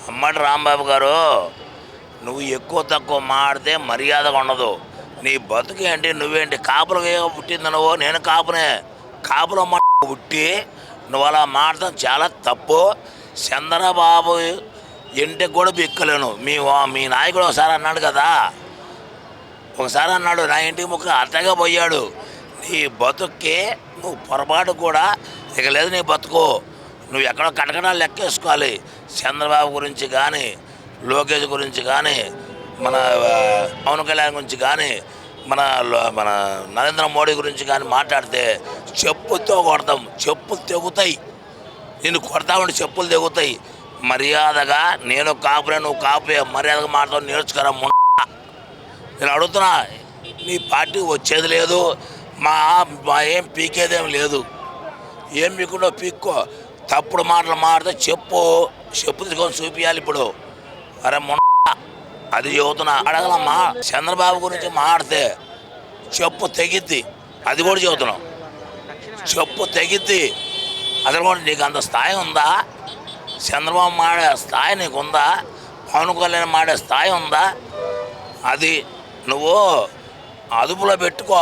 అమ్మటి రాంబాబు గారు, నువ్వు ఎక్కువ తక్కువ మాడితే మర్యాదగా ఉండదు. నీ బతుకేంటి, నువ్వేంటి కాపులకి పుట్టింది నువ్వు? నేను కాపునే. కాపులో పుట్టి నువ్వు అలా మాడతాం చాలా తప్పు. చంద్రబాబు ఇంటికి కూడా బిక్కలేను. మీ నాయకుడు ఒకసారి అన్నాడు కదా, ఒకసారి అన్నాడు నా ఇంటికి ముక్క అట్టగా పోయాడు. నీ బతుక్కి నువ్వు పొరపాటు కూడా ఇక లేదు. నీ బతుకు నువ్వు ఎక్కడో కటకటాలు లెక్కేసుకోవాలి. చంద్రబాబు గురించి కానీ, లోకేష్ గురించి కానీ, మన పవన్ కళ్యాణ్ గురించి కానీ, మన నరేంద్ర మోడీ గురించి కానీ మాట్లాడితే చెప్పుతో కొడతాం. చెప్పులు తెగుతాయి. నిన్ను కొడతామంటే చెప్పులు తెగుతాయి. మర్యాదగా నేను కాపులే, నువ్వు కాపులే, మర్యాదగా మాట్లాడు, నేర్చుకురా. నేను అడుగుతున్నా, నీ పార్టీ వచ్చేది లేదు, మా ఏం పీకేదేం లేదు. ఏం పీకుండో పీక్కో. తప్పుడు మాటలు మాడితే చెప్పు తీసుకొని చూపించాలి. ఇప్పుడు అరే అది చెబుతున్నా, అడగలమ్మా. చంద్రబాబు గురించి మాడితే చెప్పు తెగిద్ది. అది కూడా చెబుతున్నాం, చెప్పు తెగిద్ది. అసలు కూడా నీకు అంత స్థాయి ఉందా? చంద్రబాబు మాడే స్థాయి నీకుందా? పవన్ కళ్యాణ్ మాడే స్థాయి ఉందా? అది నువ్వు అదుపులో పెట్టుకో.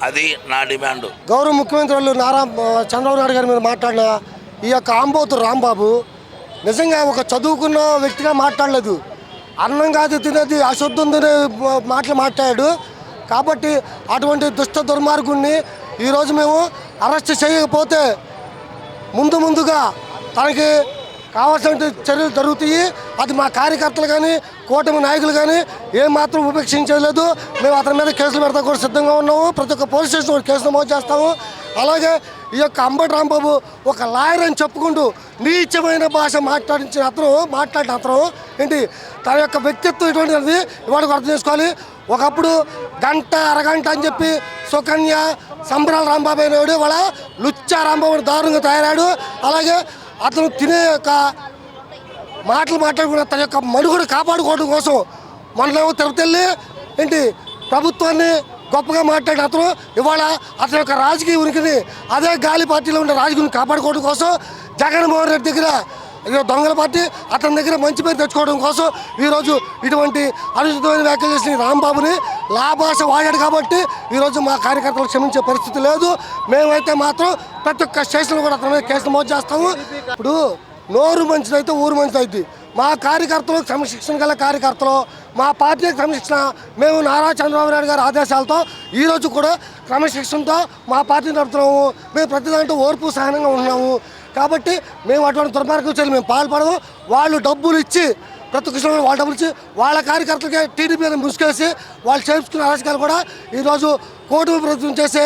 అది నా డిమాండ్. గౌరవ ముఖ్యమంత్రి వాళ్ళు చంద్రబాబు నాయుడు గారి మీద మాట్లాడిన ఈ యొక్క ఆంబోతు రాంబాబు నిజంగా ఒక చదువుకున్న వ్యక్తిగా మాట్లాడలేదు. అన్నం కాదు తినేది అశుద్ధం తినే మాటలు మాట్లాడాడు. కాబట్టి అటువంటి దుష్ట దుర్మార్గుణ్ణి ఈరోజు మేము అరెస్ట్ చేయకపోతే ముందుగా తనకి కావాల్సిన చర్యలు జరుగుతాయి. అది మా కార్యకర్తలు కానీ, కూటమి నాయకులు కానీ ఏమాత్రం ఉపేక్షించలేదు. మేము అతని మీద కేసులు పెడతా కూడా సిద్ధంగా ఉన్నాము. ప్రతి ఒక్క పోలీస్ స్టేషన్ కూడా కేసులు నమోదు చేస్తాము. అలాగే ఈ యొక్క అంబటి రాంబాబు ఒక లాయర్ అని చెప్పుకుంటూ నీచమైన భాష మాట్లాడిన అతను ఏంటి, తన యొక్క వ్యక్తిత్వం ఇటువంటిది ఇవాళ అర్థం చేసుకోవాలి. ఒకప్పుడు గంట అరగంట అని చెప్పి సుకన్య సంబరాల రాంబాబు అయినాడు, ఇవాళ లుచ్చా రాంబాబు దారుణంగా తయారాడు. అలాగే అతను తినే యొక్క మాటలు మాట్లాడుకున్న తన యొక్క మనుగడ కాపాడుకోవడం కోసం మనలో తిరుపతి వెళ్ళి ఏంటి ప్రభుత్వాన్ని గొప్పగా మాట్లాడిన అతను ఇవాళ అతని యొక్క రాజకీయ ఉనికిని అదే గాలి పార్టీలో ఉన్న రాజకీయం కాపాడుకోవడం కోసం జగన్మోహన్ రెడ్డి దగ్గర దొంగల పార్టీ అతని దగ్గర మంచి పేరు తెచ్చుకోవడం కోసం ఈరోజు ఇటువంటి అనుచితమైన వ్యాఖ్యలు చేసిన రాంబాబుని లాభాష వాడాడు. కాబట్టి ఈరోజు మా కార్యకర్తలు క్షమించే పరిస్థితి లేదు. మేమైతే మాత్రం ప్రతి ఒక్క స్టేషన్లో కూడా అతని మీద కేసు నమోదు చేస్తాము. ఇప్పుడు నోరు మంచిదైతే ఊరు మంచిదైతే మా కార్యకర్తలు క్రమశిక్షణ గల కార్యకర్తలు, మా పార్టీకి క్రమశిక్షణ మేము నారా చంద్రబాబు నాయుడు గారి ఆదేశాలతో ఈరోజు కూడా క్రమశిక్షణతో మా పార్టీని నడుపుతున్నాము. మేము ప్రతి దాంట్లో ఓర్పు సహనంగా ఉన్నాము. కాబట్టి మేము అటువంటి దుర్మార్గం చర్యలు మేము పాల్పడము. వాళ్ళు డబ్బులు ఇచ్చి ప్రతి కృష్ణ వాళ్ళ డబ్బులు ఇచ్చి వాళ్ళ కార్యకర్తలకి టీడీపీ ముసుకేసి వాళ్ళు చేయించుకున్న అరాచకాలు కూడా ఈరోజు కూటమి ప్రభుత్వం చేసే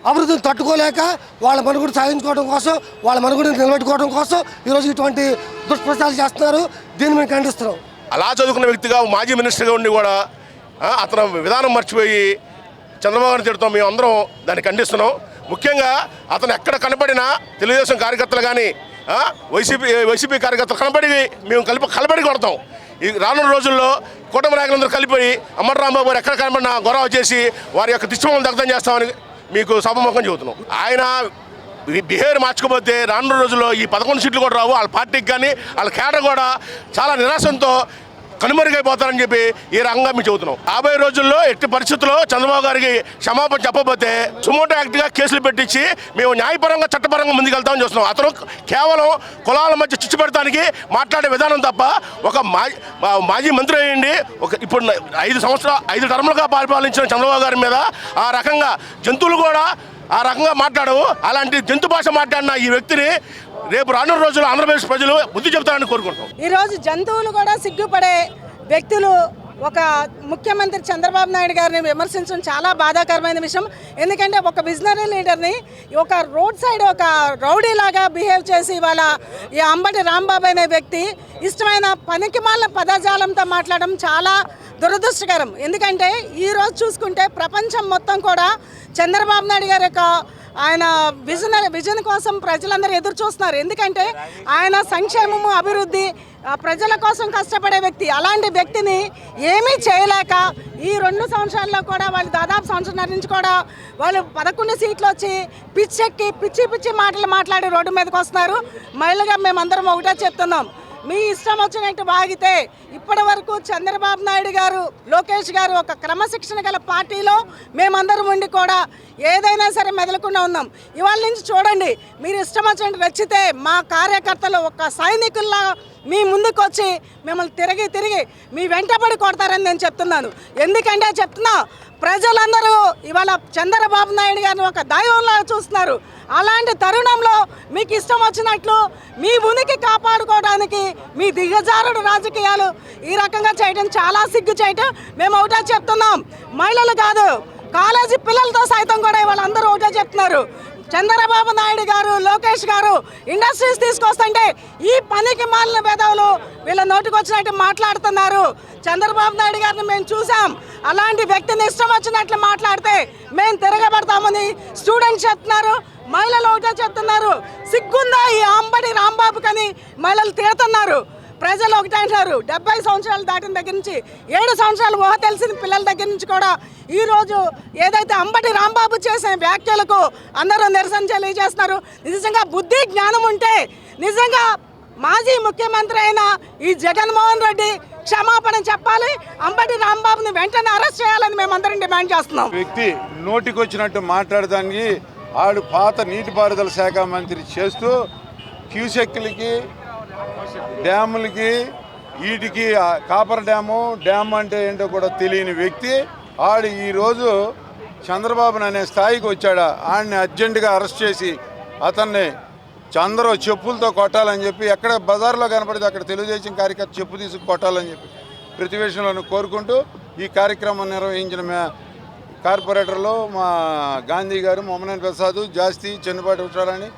అభివృద్ధిని తట్టుకోలేక వాళ్ళ మనుగడ సాధించుకోవడం కోసం, వాళ్ళ మనుగడని నిలబెట్టుకోవడం కోసం ఈరోజు ఇటువంటి దుష్ప్రచారాలు చేస్తున్నారు. దీన్ని మేము ఖండిస్తున్నాం. అలా చదువుకున్న వ్యక్తిగా మాజీ మినిస్టర్గా ఉండి కూడా అతను విధానం మర్చిపోయి చంద్రబాబు గారిని తిడతాం. మేము అందరం దాన్ని ఖండిస్తున్నాం. ముఖ్యంగా అతను ఎక్కడ కనబడినా తెలుగుదేశం కార్యకర్తలు కానీ వైసీపీ కార్యకర్తలు కనబడి మేము కలబడి కొడతాం. ఈ రానున్న రోజుల్లో కూటమి నాయకులందరూ కలిపి అమ్మటి రాంబాబు గారు ఎక్కడ కనబడినా గొడవ చేసి వారి యొక్క దిష్టిబొమ్మను దగ్ధం చేస్తామని మీకు సభముఖం చెబుతున్నాం. ఆయన బిహేవియర్ మార్చుకోకపోతే రానున్న రోజుల్లో ఈ 11 సీట్లు కూడా రావు. వాళ్ళ పార్టీకి కానీ వాళ్ళ కేడర్ కూడా చాలా నిరాశంతో కనుమరుగైపోతారని చెప్పి ఈ రకంగా మేము చెబుతున్నాం. 50 రోజుల్లో ఎట్టి పరిస్థితుల్లో చంద్రబాబు గారికి క్షమాపణ చెప్పకపోతే సుమోటో యాక్ట్గా కేసులు పెట్టించి మేము న్యాయపరంగా చట్టపరంగా ముందుకెళ్తామని చూస్తున్నాం. అతను కేవలం కులాల మధ్య చిచ్చు పెడతానికి మాట్లాడే విధానం తప్ప ఒక మాజీ మంత్రి అయ్యండి ఇప్పుడు 5 టర్ములుగా పరిపాలించిన చంద్రబాబు గారి మీద ఆ రకంగా జంతువులు కూడా ఆ రకంగా మాట్లాడవు. అలాంటి జంతు భాష మాట్లాడిన ఈ వ్యక్తిని రేపు రానున్న రోజుల్లో ఆంధ్రప్రదేశ్ ప్రజలు బుద్ధి చెబుతారని కోరుకుంటున్నాం. ఈరోజు జంతువులు కూడా సిగ్గుపడే వ్యక్తులు ఒక ముఖ్యమంత్రి చంద్రబాబు నాయుడు గారిని విమర్శించడం చాలా బాధాకరమైన విషయం. ఎందుకంటే ఒక విజనరీ లీడర్ని ఒక రోడ్ సైడ్ ఒక రౌడీలాగా బిహేవ్ చేసి ఇవాళ ఈ అంబటి రాంబాబు అనే వ్యక్తి ఇష్టమైన పనికిమాలిన పదజాలంతో మాట్లాడడం చాలా దురదృష్టకరం. ఎందుకంటే ఈరోజు చూసుకుంటే ప్రపంచం మొత్తం కూడా చంద్రబాబు నాయుడు గారి యొక్క ఆయన విజన్ కోసం ప్రజలందరూ ఎదురు చూస్తున్నారు. ఎందుకంటే ఆయన సంక్షేమము, అభివృద్ధి, ప్రజల కోసం కష్టపడే వ్యక్తి. అలాంటి వ్యక్తిని ఏమీ చేయలేక ఈ 2 సంవత్సరాల్లో కూడా వాళ్ళు దాదాపు సంవత్సరం నుంచి కూడా వాళ్ళు 11 సీట్లు వచ్చి పిచ్చి మాటలు మాట్లాడి రోడ్డు మీదకి వస్తున్నారు. మహిళగా మేమందరం ఒకటే చెప్తున్నాం, మీ ఇష్టం వచ్చినట్టు వాగితే ఇప్పటి వరకు చంద్రబాబు నాయుడు గారు, లోకేష్ గారు ఒక క్రమశిక్షణ గల పార్టీలో మేమందరం ఉండి కూడా ఏదైనా సరే మెదలకుండా ఉన్నాం. ఇవాళ నుంచి చూడండి, మీరు ఇష్టం వచ్చినట్టు రెచ్చితే మా కార్యకర్తలు ఒక సైనికుల్లా మీ ముందుకు వచ్చి మిమ్మల్ని తిరిగి మీ వెంటబడి కొడతారని నేను చెప్తున్నాను. ఎందుకంటే చెప్తున్నా, ప్రజలందరూ ఇవాళ చంద్రబాబు నాయుడు గారిని ఒక దైవంలా చూస్తున్నారు. అలాంటి తరుణంలో మీకు ఇష్టం వచ్చినట్లు మీ ఉనికి కాపాడుకోవడానికి మీ దిగజారుడు రాజకీయాలు ఈ రకంగా చేయడం చాలా సిగ్గు చేయటం. మేము ఒకటే చెప్తున్నాం, మహిళలు కాదు కాలేజీ పిల్లలతో సైతం కూడా ఇవాళ అందరూ ఒకటే చెప్తున్నారు, చంద్రబాబు నాయుడు గారు, లోకేష్ గారు ఇండస్ట్రీస్ తీసుకొస్తుంటే ఈ పనికి మాలిన వేదవులు వీళ్ళ నోటికి వచ్చినట్టు మాట్లాడుతున్నారు. చంద్రబాబు నాయుడు గారిని మేము చూసాం, అలాంటి వ్యక్తిని ఇష్టం వచ్చినట్లు మాట్లాడితే మేము తిరగబడతామని స్టూడెంట్స్ చెప్తున్నారు, మహిళలు ఒకటే చెప్తున్నారు. సిగ్గుందా ఈ అంబటి రాంబాబు కని మహిళలు తిడుతున్నారు. ప్రజలు ఒకటే అంటారు, 70 సంవత్సరాలు దాటిన దగ్గర నుంచి 7 సంవత్సరాలు ఊహ తెలిసిన పిల్లల దగ్గర నుంచి కూడా ఈరోజు ఏదైతే అంబటి రాంబాబు చేసిన వ్యాఖ్యలకు అందరూ నిరసన తెలియజేస్తున్నారు. నిజంగా బుద్ధి జ్ఞానం ఉంటే నిజంగా మాజీ ముఖ్యమంత్రి అయిన ఈ జగన్మోహన్ రెడ్డి క్షమాపణ చెప్పాలి. అంబటి రాంబాబుని వెంటనే అరెస్ట్ చేయాలని మేమందరం డిమాండ్ చేస్తున్నాం. వ్యక్తి నోటికొచ్చినట్టు మాట్లాడడానికి ఆడు పాత నీటిపారుదల శాఖ మంత్రి చేస్తూ క్యూసెక్లకి, డ్యాములకి, వీటికి కాపర్ డ్యామ్ అంటే ఏంటో కూడా తెలియని వ్యక్తి ఆడు ఈరోజు చంద్రబాబుని అనే స్థాయికి వచ్చాడా. ఆడిని అర్జెంటుగా అరెస్ట్ చేసి అతన్ని అందరూ చెప్పులతో కొట్టాలని చెప్పి, ఎక్కడ బజార్లో కనపడితే అక్కడ తెలుగుదేశం కార్యకర్త చెప్పు తీసుకు కొట్టాలని చెప్పి ప్రతివేశంలో కోరుకుంటూ ఈ కార్యక్రమం నిర్వహించిన కార్పొరేటర్లు మా గాంధీ గారు, మొమ్మనేని ప్రసాద్, జాస్తి, చెన్నుపాటి ఉషారాణి,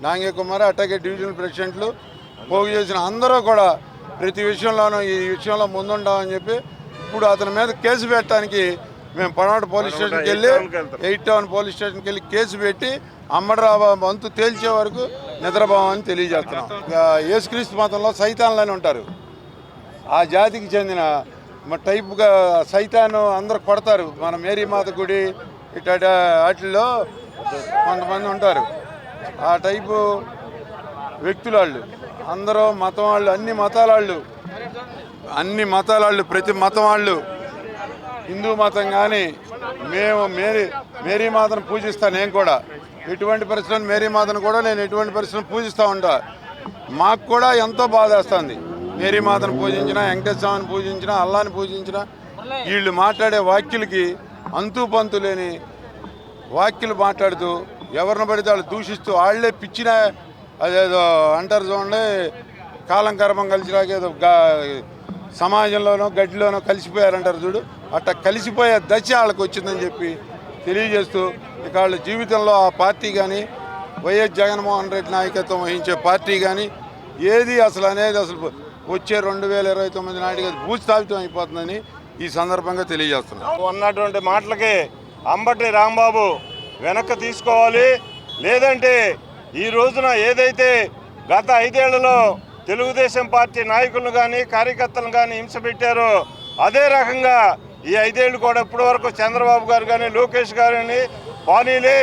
నాంగే కుమార్, అట్లాగే డివిజనల్ ప్రెసిడెంట్లు పోగు చేసిన అందరూ కూడా ప్రతి విషయంలోనూ ఈ విషయంలో ముందుంటామని చెప్పి ఇప్పుడు అతని మీద కేసు పెట్టడానికి మేము పడమట పోలీస్ స్టేషన్కి వెళ్ళి 8 టౌన్ పోలీస్ స్టేషన్కి వెళ్ళి కేసు పెట్టి అమ్మడరాబా వంతు తేల్చే వరకు నిద్రపోవని తెలియజేస్తున్నాం. యేసుక్రీస్తు మతంలో సైతాన్లని ఉంటారు, ఆ జాతికి చెందిన టైపుగా సైతాను అందరూ కొడతారు. మన మేరీమాత గుడి ఇట్లా వాటిల్లో కొంతమంది ఉంటారు, ఆ టైపు వ్యక్తులు వాళ్ళు అందరూ మతం వాళ్ళు, అన్ని మతాల వాళ్ళు ప్రతి మతం వాళ్ళు, హిందూ మతం కానీ మేము మేరీమాతను పూజిస్తాను. నేను కూడా ఎటువంటి పరిస్థితుల్లో మేరీమాతను కూడా నేను ఎటువంటి పరిస్థితుల్లో పూజిస్తూ ఉంటా. మాకు కూడా ఎంతో బాధేస్తుంది. మేరీమాతను పూజించినా, వెంకటేశ్వర స్వామిని పూజించినా, అల్లాని పూజించినా వీళ్ళు మాట్లాడే వాక్యులకి అంతు పంతు లేని వాక్యులు మాట్లాడుతూ ఎవరిని పడితే వాళ్ళు దూషిస్తూ వాళ్ళే పిచ్చిన అదేదో అంటారు చూడండి, కాలం కర్మం కలిసిరాక ఏదో సమాజంలోనో గడ్డిలోనో కలిసిపోయారంటారు చూడు, అట్లా కలిసిపోయే దశ వాళ్ళకి వచ్చిందని చెప్పి తెలియజేస్తూ ఇక వాళ్ళ జీవితంలో ఆ పార్టీ కానీ వైఎస్ జగన్మోహన్ రెడ్డి నాయకత్వం వహించే పార్టీ కానీ ఏది అసలు అనేది అసలు వచ్చే 2029 నాటికి అది భూస్థాపితం అయిపోతుందని ఈ సందర్భంగా తెలియజేస్తున్నాం. అన్నటువంటి మాటలకి అంబటి రాంబాబు వెనక్కి తీసుకోవాలి. లేదంటే ఈ రోజున ఏదైతే గత 5 ఏళ్లలో తెలుగుదేశం పార్టీ నాయకులను కానీ కార్యకర్తలను కానీ హింస పెట్టారో అదే రకంగా ఈ 5 ఏళ్ళు కూడా ఇప్పటి వరకు చంద్రబాబు గారు కానీ లోకేష్ గారు కానీ పానీలే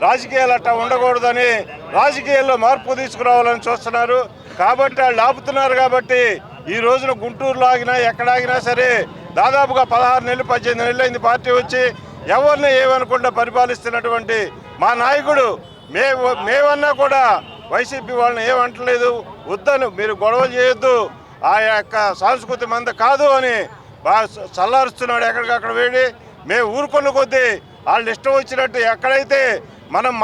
రాజకీయాలు అట్టా ఉండకూడదని రాజకీయాల్లో మార్పు తీసుకురావాలని చూస్తున్నారు. కాబట్టి వాళ్ళు ఆపుతున్నారు. కాబట్టి ఈ రోజున గుంటూరులో ఆగినా ఎక్కడాగినా సరే దాదాపుగా 16 నెలలు 18 నెలలు అయింది పార్టీ వచ్చి ఎవరిని ఏమనుకుండా పరిపాలిస్తున్నటువంటి మా నాయకుడు మేమన్నా కూడా వైసీపీ వాళ్ళని ఏమంటలేదు, వద్దను మీరు గొడవలు చేయొద్దు, ఆ యొక్క సంస్కృతి మంద కాదు అని బాగా చల్లారుస్తున్నాడు. ఎక్కడికక్కడ వేడి మేము ఊరుకున్న కొద్దీ వాళ్ళు ఇష్టం వచ్చినట్టు ఎక్కడైతే మనం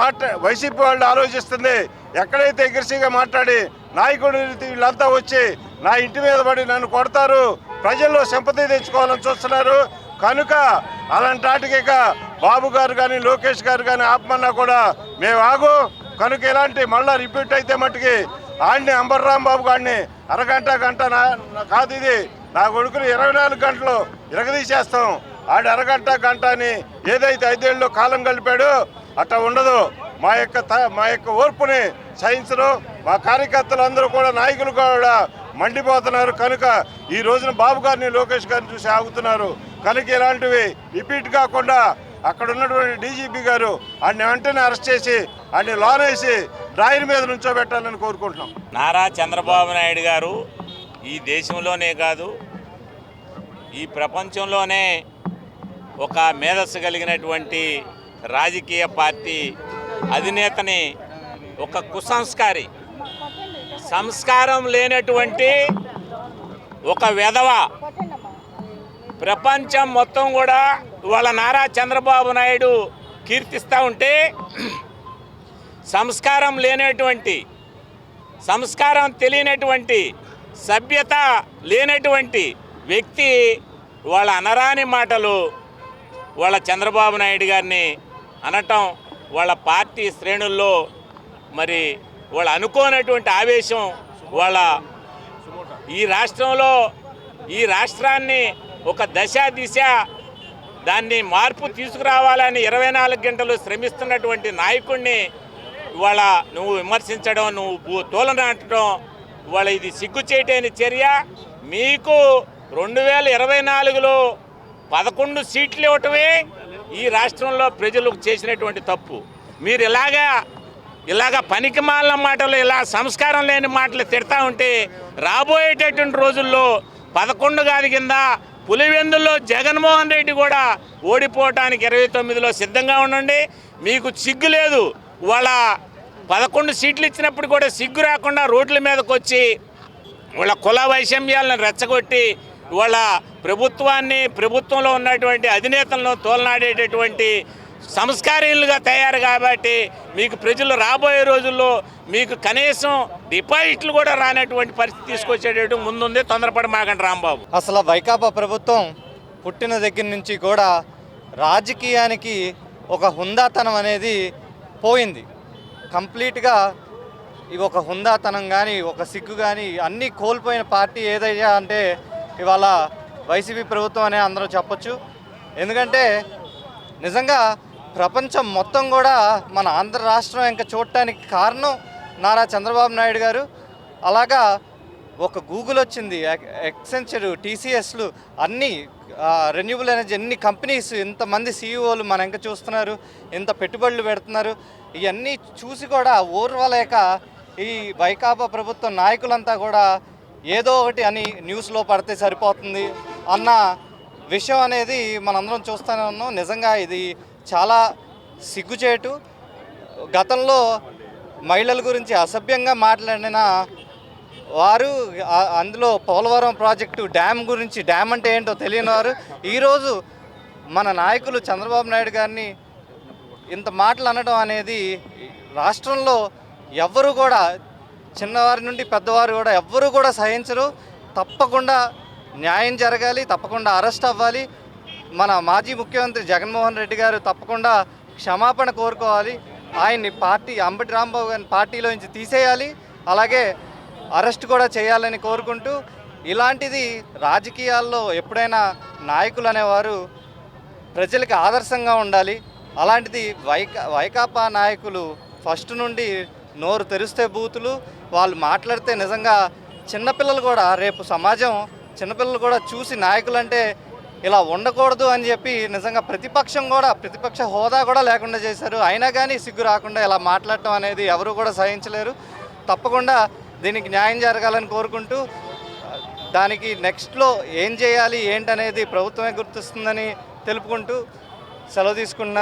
వైసీపీ వాళ్ళు ఆలోచిస్తుంది, ఎక్కడైతే అగ్రెసివ్గా మాట్లాడి నాయకుడు వీళ్ళంతా వచ్చి నా ఇంటి మీద పడి నన్ను కొడతారు, ప్రజల్లో సింపతి తెచ్చుకోవాలని చూస్తున్నారు. కనుక అలాంటి వాటికి బాబు గారు కానీ లోకేష్ గారు కానీ ఆపమన్నా కూడా మేము ఆగు. కనుక ఇలాంటి మళ్ళీ రిపీట్ అయితే మట్టుకి ఆడిని అంబటి రాంబాబు గారిని అరగంట గంట కాదు, ఇది నా కొడుకుని 24 గంటలు ఇరగదీసేస్తాం. ఆడి అరగంట గంట అని ఏదైతే 5 ఏళ్ళలో కాలం గడిపాడో అట్లా ఉండదు. మా యొక్క ఓర్పుని సహించరు. మా కార్యకర్తలు అందరూ కూడా నాయకులు కూడా మండిపోతున్నారు. కనుక ఈ రోజున బాబు గారిని లోకేష్ గారిని చూసి ఆగుతున్నారు. కనుక ఇలాంటివి రిపీట్ కాకుండా అక్కడ ఉన్నటువంటి డీజీపీ గారు ఆయన్ని వెంటనే అరెస్ట్ చేసి ఆయన్ని లోన్ వేసి డ్రాయర్ మీద నుంచోబెట్టాలని కోరుకుంటున్నాం. నారా చంద్రబాబు నాయుడు గారు ఈ దేశంలోనే కాదు ఈ ప్రపంచంలోనే ఒక మేధస్సు కలిగినటువంటి రాజకీయ పార్టీ అధినేతని ఒక కుసంస్కారి, సంస్కారం లేనటువంటి ఒక వెధవ ప్రపంచం మొత్తం కూడా వాళ్ళ నారా చంద్రబాబు నాయుడు కీర్తిస్తూ ఉంటే సంస్కారం లేనటువంటి, సంస్కారం తెలియనటువంటి, సభ్యత లేనటువంటి వ్యక్తి వాళ్ళ అనరాని మాటలు వాళ్ళ చంద్రబాబు నాయుడు గారిని అనటం, వాళ్ళ పార్టీ శ్రేణుల్లో మరి వాళ్ళు అనుకోనటువంటి ఆవేశం, వాళ్ళ ఈ రాష్ట్రంలో ఈ రాష్ట్రాన్ని ఒక దశ దిశ దాన్ని మార్పు తీసుకురావాలని 24 గంటలు శ్రమిస్తున్నటువంటి నాయకుడిని ఇవాళ నువ్వు విమర్శించడం, నువ్వు తోలనాటడం ఇవాళ ఇది సిగ్గుచేటైన చర్య. మీకు 2024లో 11 సీట్లు ఇవ్వటమే ఈ రాష్ట్రంలో ప్రజలకు చేసినటువంటి తప్పు. మీరు ఇలాగా పనికిమాలిన మాటలు, ఇలా సంస్కారం లేని మాటలు తిడతా ఉంటే రాబోయేటటువంటి రోజుల్లో 11 కాదు కింద పులివెందుల్లో జగన్మోహన్ రెడ్డి కూడా ఓడిపోవటానికి 29లో సిద్ధంగా ఉండండి. మీకు సిగ్గు లేదు. వాళ్ళ 11 సీట్లు ఇచ్చినప్పుడు కూడా సిగ్గు రాకుండా రోడ్ల మీదకి వచ్చి వాళ్ళ కుల వైషమ్యాలను రెచ్చగొట్టి వాళ్ళ ప్రభుత్వంలో ఉన్నటువంటి అధినేతలను తోలనాడేటటువంటి సంస్కారీలుగా తయారు కాబట్టి మీకు ప్రజలు రాబోయే రోజుల్లో మీకు కనీసం డిపాజిట్లు కూడా రానటువంటి పరిస్థితి తీసుకొచ్చేటట్టు ముందుంది. తొందరపడి మాకండి రాంబాబు. అసలు వైకాపా ప్రభుత్వం పుట్టిన దగ్గర నుంచి కూడా రాజకీయానికి ఒక హుందాతనం అనేది పోయింది. కంప్లీట్గా ఇవి ఒక హుందాతనం కానీ ఒక సిగ్గు కానీ అన్నీ కోల్పోయిన పార్టీ ఏదయ్యా అంటే ఇవాళ వైసీపీ ప్రభుత్వం అనే అందరూ చెప్పొచ్చు. ఎందుకంటే నిజంగా ప్రపంచం మొత్తం కూడా మన ఆంధ్ర రాష్ట్రం ఇంకా చూడటానికి కారణం నారా చంద్రబాబు నాయుడు గారు. అలాగా ఒక గూగుల్ వచ్చింది, ఎక్సెంచర్, టీసీఎస్లు, అన్నీ రెన్యూబుల్ ఎనర్జీ, ఎన్ని కంపెనీస్, ఇంతమంది సీఈఓలు మన ఇంకా చూస్తున్నారు, ఇంత పెట్టుబడులు పెడుతున్నారు. ఇవన్నీ చూసి కూడా ఓర్వలేక ఈ వైకాపా ప్రభుత్వ నాయకులంతా కూడా ఏదో ఒకటి అని న్యూస్లో పడితే సరిపోతుంది అన్న విషయం అనేది మనందరం చూస్తూనే ఉన్నాం. నిజంగా ఇది చాలా సిగ్గుచేటు. గతంలో మహిళల గురించి అసభ్యంగా మాట్లాడిన వారు, అందులో పోలవరం ప్రాజెక్టు డ్యామ్ గురించి, డ్యామ్ అంటే ఏంటో తెలియని వారు ఈరోజు మన నాయకులు చంద్రబాబు నాయుడు గారిని ఇంత మాటలు అనడం అనేది రాష్ట్రంలో ఎవ్వరు కూడా, చిన్నవారి నుండి పెద్దవారు కూడా ఎవ్వరూ కూడా సహించరు. తప్పకుండా న్యాయం జరగాలి, తప్పకుండా అరెస్ట్ అవ్వాలి. మన మాజీ ముఖ్యమంత్రి జగన్మోహన్ రెడ్డి గారు తప్పకుండా క్షమాపణ కోరుకోవాలి. ఆయన్ని అంబటి రాంబాబు గారిని పార్టీలో నుంచి తీసేయాలి, అలాగే అరెస్ట్ కూడా చేయాలని కోరుకుంటూ, ఇలాంటిది రాజకీయాల్లో ఎప్పుడైనా నాయకులు అనేవారు ప్రజలకు ఆదర్శంగా ఉండాలి. అలాంటిది వైకాపా నాయకులు ఫస్ట్ నుండి నోరు తెరిస్తే బూతులు, వాళ్ళు మాట్లాడితే నిజంగా చిన్నపిల్లలు కూడా, రేపు సమాజం చిన్నపిల్లలు కూడా చూసి నాయకులంటే ఇలా ఉండకూడదు అని చెప్పి నిజంగా ప్రతిపక్ష హోదా కూడా లేకుండా చేశారు. అయినా కానీ సిగ్గు రాకుండా ఇలా మాట్లాడటం అనేది ఎవరు కూడా సహించలేరు. తప్పకుండా దీనికి న్యాయం జరగాలని కోరుకుంటూ, దానికి నెక్స్ట్లో ఏం చేయాలి ఏంటనేది ప్రభుత్వమే గుర్తిస్తుందని తెలుపుకుంటూ సెలవు తీసుకున్నా.